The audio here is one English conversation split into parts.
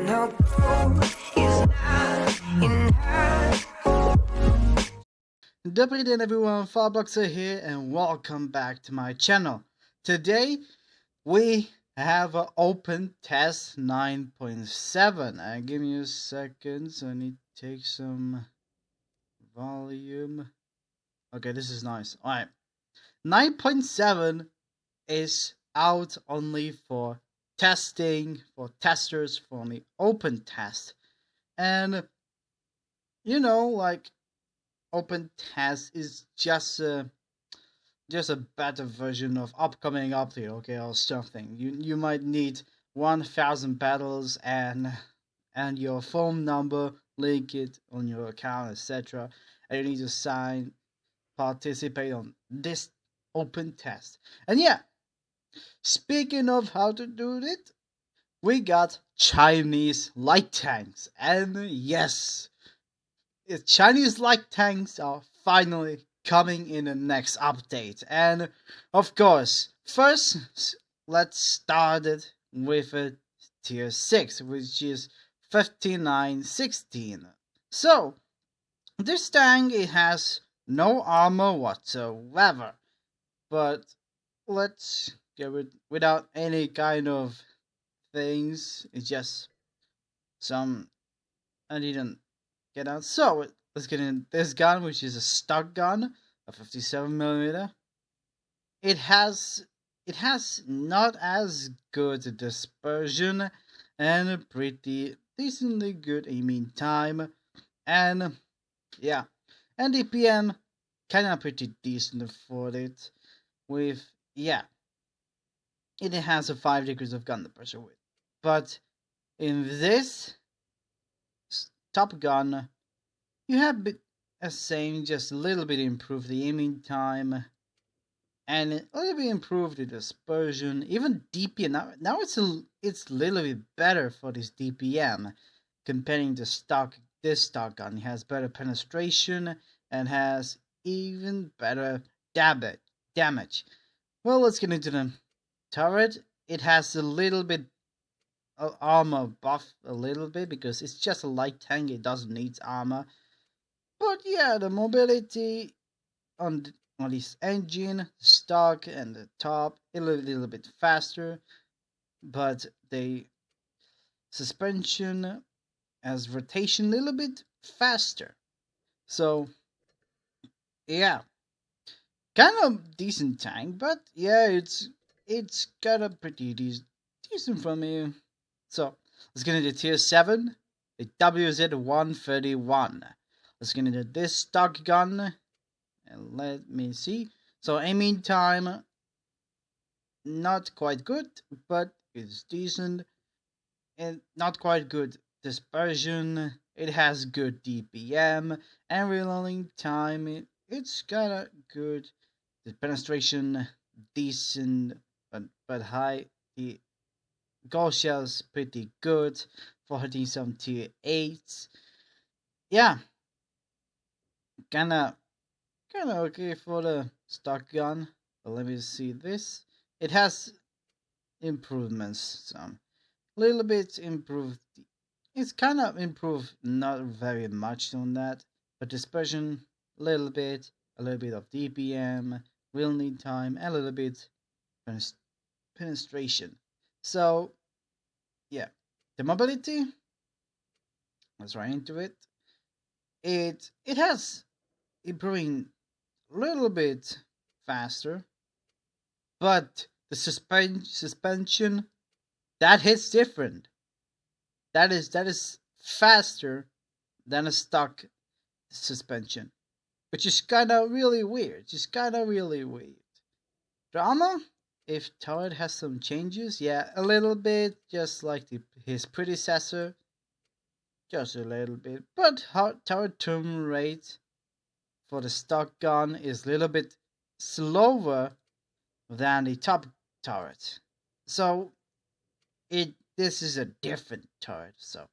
no gold is not enough. Добрый день everyone, WoTBlitz here and welcome back to my channel. Today we have an open test 9.7. Give me a second, so I need to take some volume. Okay, this is nice. Alright. 9.7 is out only for testing, for testers, for the open test. And you know, like, open test is just a better version of upcoming update, okay, or something. You might need 1,000 battles and your phone number, link it on your account, etc. And you need to participate on this open test. And yeah, speaking of how to do it, we got Chinese light tanks, and yes, Chinese light tanks are finally coming in the next update. And of course, first let's start it with a tier 6, which is 5916. So this tank, it has no armor whatsoever, but let's get it without any kind of things. It's just some, I didn't get out. So let's get in this gun, which is a stock gun, a 57mm. It has not as good dispersion and a pretty decently good aiming time, and yeah, and DPM kinda pretty decent for it. With yeah, it has a 5 degrees of gun pressure with, but in this Top Gun, you have a same, just a little bit improved the aiming time, and a little bit improved the dispersion, even DPM. Now it's a little bit better for this DPM comparing to this stock gun. It has better penetration and has even better damage. Well, let's get into the turret. It has a little bit armor buff, a little bit, because it's just a light tank. It doesn't need armor. But yeah, the mobility on this engine, stock, and the top, a little bit faster, but the suspension has rotation a little bit faster. So yeah, kind of decent tank, but yeah, it's got a pretty decent from me. So let's get into tier 7, the WZ-131. Let's get into this stock gun, and let me see. So aiming time, not quite good, but it's decent, and not quite good dispersion. It has good DPM, and reloading time, it's kinda good. The penetration decent, but high. The goal shell's pretty good for hitting some tier 8s. Yeah, kinda okay for the stock gun. But let me see this. It has improvements, some little bit improved. It's kind of improved, not very much on that, but dispersion a little bit of DPM, reloading time, and a little bit penetration. So yeah, the mobility, let's right into it. It has improving a little bit faster, but the suspension, that hits different. That is faster than a stock suspension, which is kind of really weird. Drama, if turret has some changes, yeah, a little bit, just like his predecessor, just a little bit. But turret turn rate for the stock gun is a little bit slower than the top turret. So this is a different turret. So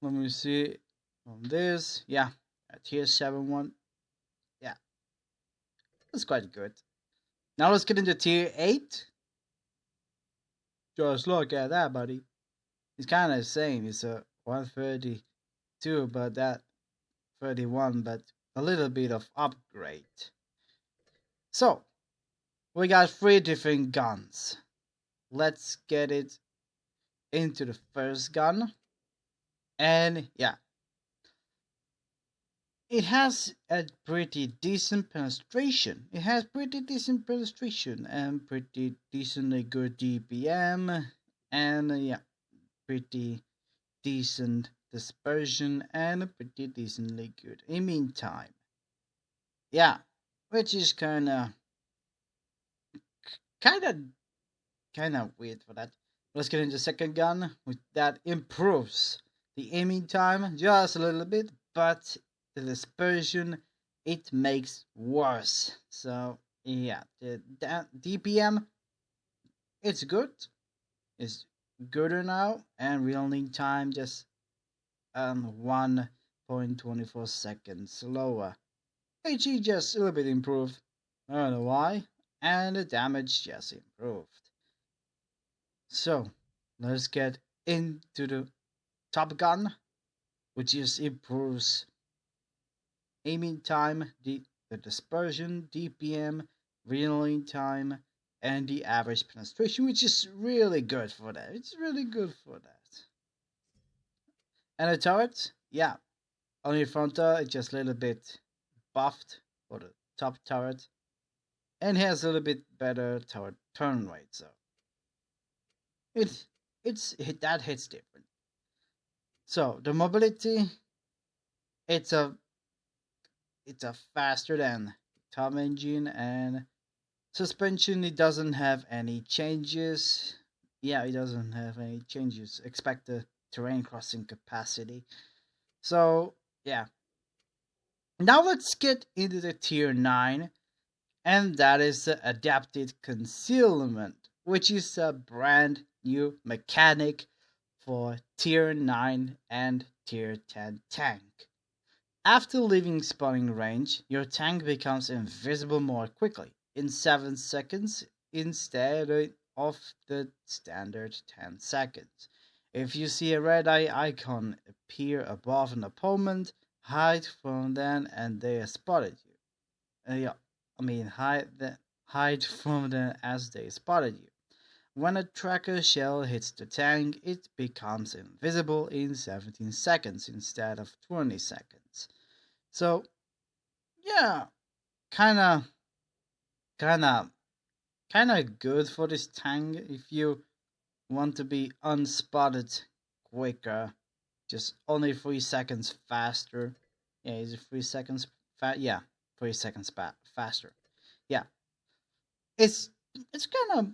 let me see on this. Yeah, a tier 7 one. Yeah, that's quite good. Now let's get into tier 8. Just look at that, buddy. it's kind of the same. It's a 132, but that 31, but a little bit of upgrade. So we got 3 different guns. Let's get it into the first gun. And yeah, it has a pretty decent penetration. It has pretty decent penetration and pretty decently good DPM, and yeah, pretty decent dispersion and pretty decently good aiming time. Yeah, which is kind of weird for that. Let's get into the second gun, which that improves the aiming time just a little bit, but the dispersion it makes worse. So yeah, the DPM it's good. It's gooder now, and reloading time just 1.24 seconds slower. HE just a little bit improved. I don't know why, and the damage just improved. So let's get into the Top Gun, which is improves aiming time, the dispersion, DPM, reloading time, and the average penetration, which is really good for that. It's really good for that. And the turret, yeah, only frontal, it's just a little bit buffed for the top turret, and has a little bit better turret turn rate. So that hits different. So the mobility, it's a faster than top engine, and suspension it doesn't have any changes. Yeah, it doesn't have any changes. Expect the terrain crossing capacity. So yeah. Now let's get into the tier 9, and that is the adapted concealment, which is a brand new mechanic for tier 9 and tier 10 tank. After leaving spawning range, your tank becomes invisible more quickly, in 7 seconds instead of the standard 10 seconds. If you see a red eye icon appear above an opponent, hide from them and they have spotted you. Hide from them as they spotted you. When a tracker shell hits the tank, it becomes invisible in 17 seconds instead of 20 seconds. So, yeah, kinda good for this tank if you want to be unspotted quicker, just only 3 seconds faster. Yeah, is it 3 seconds? 3 seconds faster. Yeah, it's kind of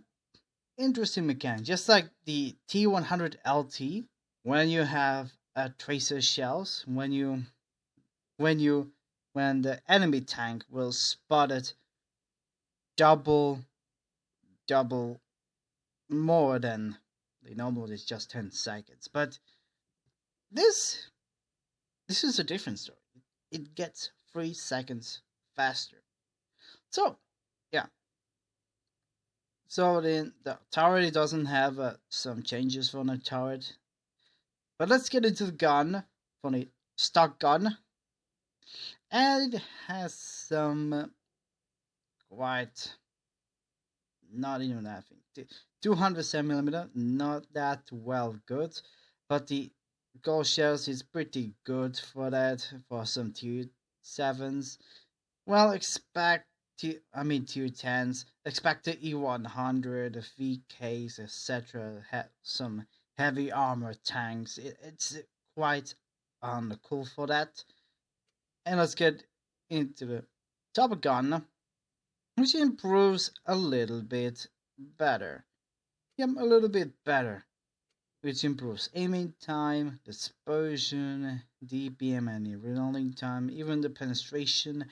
interesting mechanic, just like the T100 LT. When you have tracer shells, when the enemy tank will spot it double more than the normal is just 10 seconds. But this is a different story. It gets 3 seconds faster. So yeah. So then the turret doesn't have some changes for the turret. But let's get into the gun, for the stock gun. And it has some quite, not even that thing. 207mm, not that well good. But the gold shells is pretty good for that, for some tier 7s. Well, tier 10s, expect the E100, the VKs, etc. have some heavy armor tanks. It's quite cool for that. And let's get into the Top Gun, which improves a little bit better. Yeah, a little bit better. Which improves aiming time, dispersion, DPM, and reloading time, even the penetration.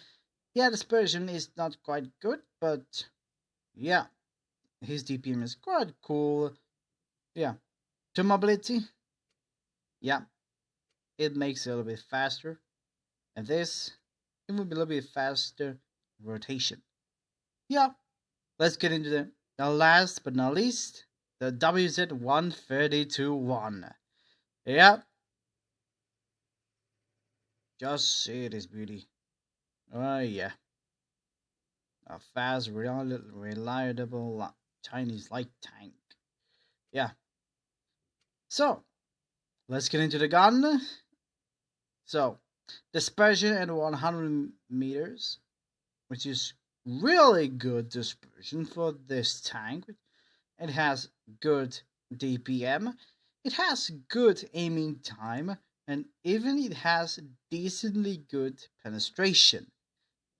Yeah, dispersion is not quite good, but yeah, his DPM is quite cool. Yeah, to mobility, yeah, it makes it a little bit faster. And this, it will be a little bit faster rotation. Yeah, let's get into the last but not least, the WZ-132-1. Yep. Just see this beauty. Oh yeah. A fast, reliable Chinese light tank. Yeah. So, let's get into the gun. So, dispersion at 100 meters, which is really good dispersion for this tank. It has good DPM, it has good aiming time, and even it has decently good penetration.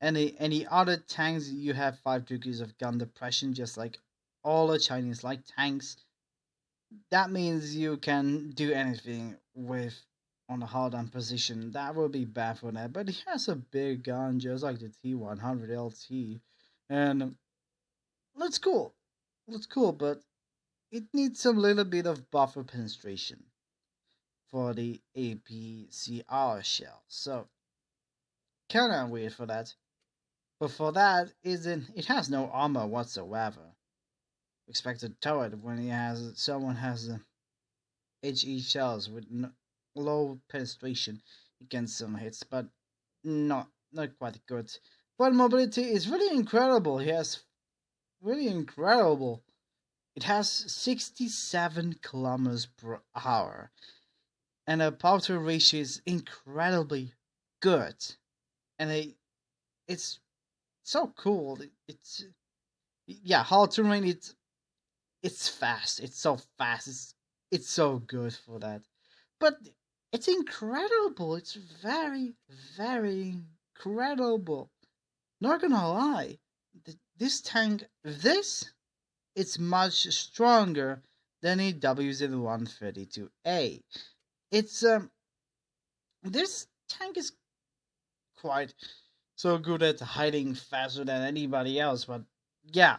Any other tanks, you have 5 degrees of gun depression, just like all the Chinese light tanks. That means you can do anything with on a hard on position. That will be bad for that. But he has a big gun, just like the T100 LT, and that's cool. That's cool, but it needs some little bit of buffer penetration for the APCR shell. So kinda weird for that. But for that, it has no armor whatsoever. Expected turret when someone has HE shells with low penetration against some hits, but not quite good. But mobility is really incredible. He has really incredible. It has 67 kilometers per hour, and the power to ratio is incredibly good, and it's so cool. It's yeah, hard terrain. It's fast. It's so fast. It's so good for that. But it's incredible. It's very, very incredible. Not gonna lie. This tank, it's much stronger than a WZ-132A. It's this tank is quite so good at hiding faster than anybody else, but yeah,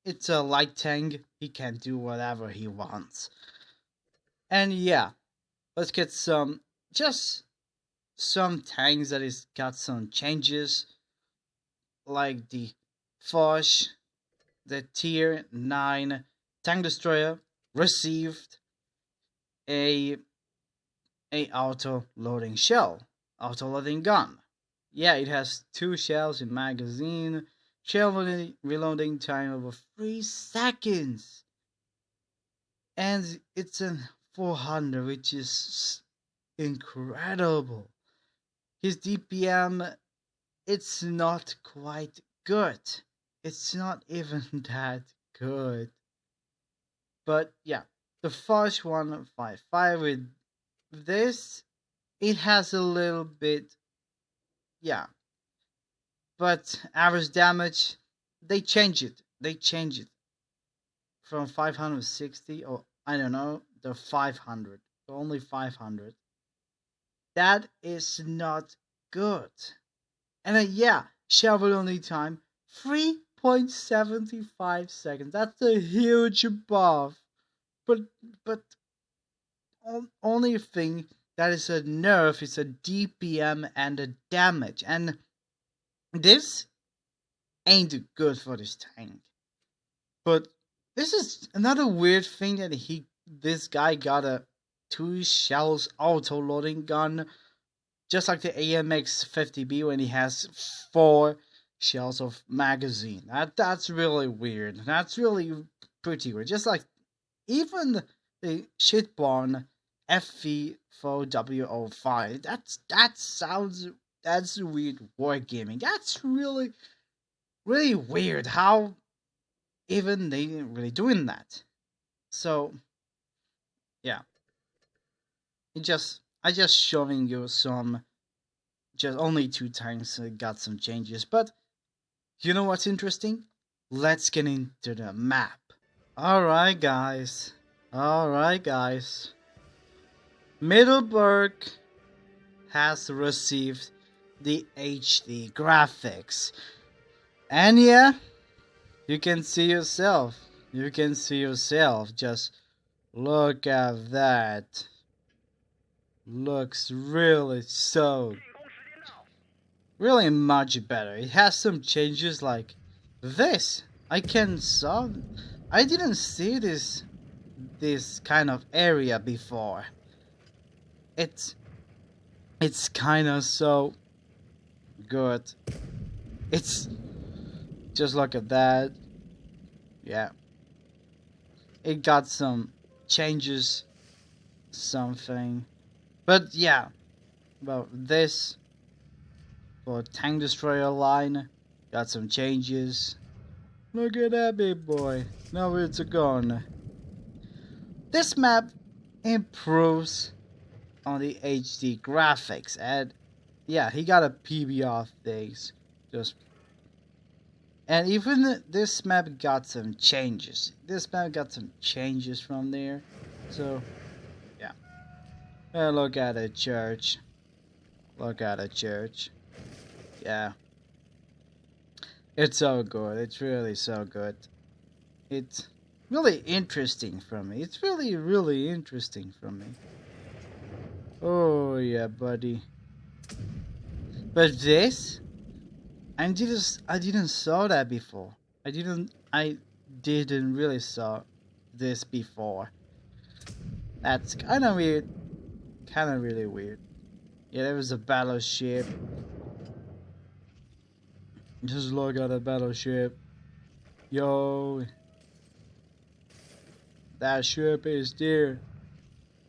it's a light tank. He can do whatever he wants. And yeah, let's get some tanks that is got some changes, like the Foch, the Tier 9 tank destroyer received a auto loading shell, auto loading gun. Yeah, it has 2 shells in magazine. Shell reloading time of 3 seconds. And it's a 400, which is incredible. His DPM, it's not quite good. It's not even that good. But yeah, the Foch 155 with this, it has a little bit, yeah. But average damage, they change it from 560, or I don't know, to 500, only 500. That is not good. And yeah, shovel only time 3.75 seconds. That's a huge buff. But only thing that is a nerf is a DPM and a damage, and this ain't good for this tank. But this is another weird thing that this guy got a 2 shells auto loading gun, just like the AMX 50B when he has 4 shells of magazine. That's really weird. That's really pretty weird. Just like even the shitborn FV4W05. That's weird wargaming. That's really weird how even they really doing that. So yeah, I just showing you some, just only 2 tanks got some changes. But you know what's interesting? Let's get into the map. Alright guys, Middleburg has received the HD graphics, and yeah, you can see yourself, just look at that. Looks really much better. It has some changes like this. I didn't see this kind of area before. it's kind of so good. It's just look at that. Yeah, it got some changes, something, but yeah, well, this for tank destroyer line got some changes. Look at that big boy. Now it's gone. This map improves on the HD graphics, and yeah, he got a PBR things. And even this map got some changes. This map got some changes from there. So yeah. And look at the church. Look at the church. Yeah. It's so good. It's really so good. It's really interesting for me. It's really, really interesting for me. Oh yeah, buddy. But this, I didn't saw that before. I didn't really saw this before. That's kind of weird. Kind of really weird. Yeah, there was a battleship. Just look at the battleship. Yo. That ship is there.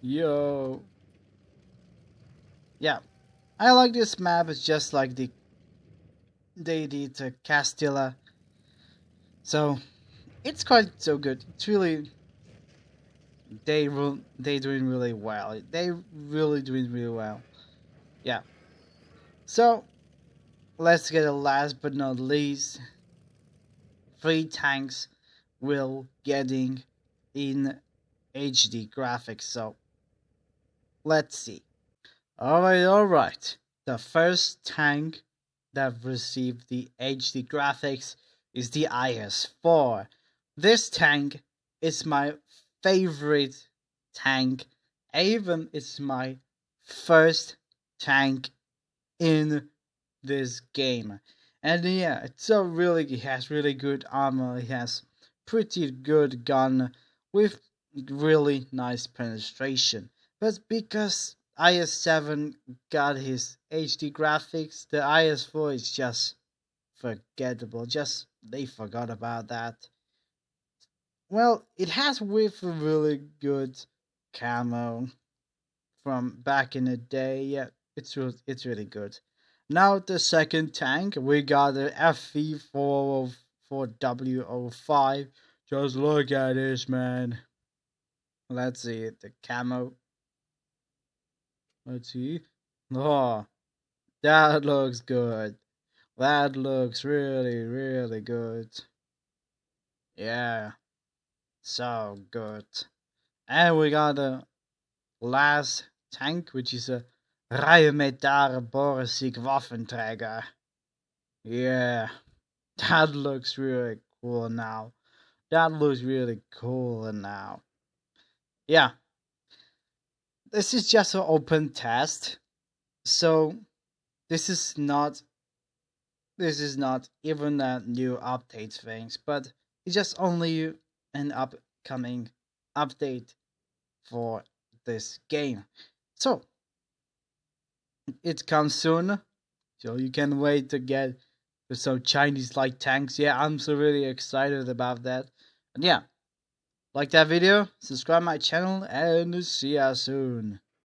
Yo. Yeah. I like this map. It's just like they did to Castilla. So it's quite so good. It's really they doing really well. They really doing really well. Yeah. So let's get the last but not least 3 tanks will getting in HD graphics. So let's see. Alright. The first tank that received the HD graphics is the IS-4. This tank is my favorite tank. Even it's my first tank in this game. And yeah, it has really good armor. It has pretty good gun with really nice penetration. But because IS-7 got his HD graphics, the IS-4 is just forgettable. Just they forgot about that. Well, it has with a really good camo from back in the day. Yeah, it's really good. Now the second tank, we got the FV404W05. Just look at this, man. Let's see it, the camo. Let's see. Oh, that looks good. That looks really, really good. Yeah, so good. And we got the last tank, which is a Rheinmetall Borsig Waffenträger. Yeah, that looks really cool now. That looks really cool now. Yeah, this is just an open test, so this is not even a new update things, but it's just only an upcoming update for this game. So it comes soon, so you can wait to get some Chinese like tanks. Yeah, I'm so really excited about that. And yeah, like that video, subscribe my channel, and see ya soon.